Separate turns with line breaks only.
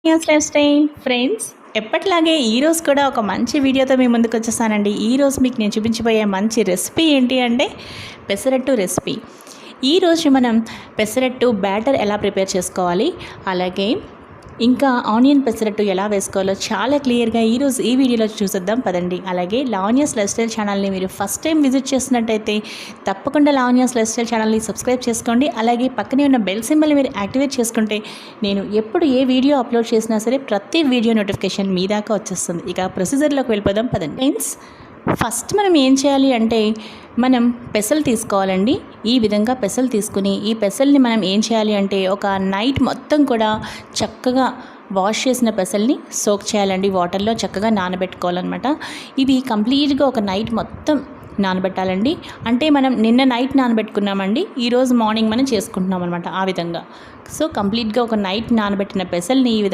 News life style friends, ఎప్పటిలాగే ఈరోజు కూడా ఒక మంచి వీడియోతో మీ ముందుకు వచ్చేసానండి. ఈరోజు మీకు నేను చూపించబోయే మంచి రెసిపీ ఏంటి అంటే పెసరట్టు రెసిపీ. ఈరోజు మనం పెసరట్టు బ్యాటర్ ఎలా ప్రిపేర్ చేసుకోవాలి, అలాగే ఇంకా ఆనియన్ పెసరట్టు ఎలా వేసుకోవాలో చాలా క్లియర్గా ఈరోజు ఈ వీడియోలో చూసేద్దాం పదండి. అలాగే లావణ్యాస్ లైఫ్ స్టైల్ ఛానల్ని మీరు ఫస్ట్ టైం విజిట్ చేసినట్టయితే తప్పకుండా లావణ్యాస్ లైఫ్ స్టైల్ ఛానల్ని సబ్స్క్రైబ్ చేసుకోండి. అలాగే పక్కనే ఉన్న బెల్ సింబల్ని మీరు యాక్టివేట్ చేసుకుంటే నేను ఎప్పుడు ఏ వీడియో అప్లోడ్ చేసినా సరే ప్రతి వీడియో నోటిఫికేషన్ మీ దాకా వచ్చేస్తుంది. ఇక ప్రొసీజర్లోకి వెళ్ళిపోదాం పదండి. ఫ్రెండ్స్, ఫస్ట్ మనం ఏం చేయాలి అంటే మనం పెసలు తీసుకోవాలండి. ఈ విధంగా పెసలు తీసుకుని ఈ పెసల్ని మనం ఏం చేయాలి అంటే ఒక నైట్ మొత్తం కూడా చక్కగా వాష్ చేసిన పెసల్ని సోక్ చేయాలండి. వాటర్లో చక్కగా నానబెట్టుకోవాలన్నమాట. ఇవి కంప్లీట్గా ఒక నైట్ మొత్తం నానబెట్టాలండి. అంటే మనం నిన్న నైట్ నానబెట్టుకున్నామండి, ఈరోజు మార్నింగ్ మనం చేసుకుంటున్నాం అనమాట. ఆ విధంగా సో కంప్లీట్గా ఒక నైట్ నానబెట్టిన పెసల్ని ఈ విధంగా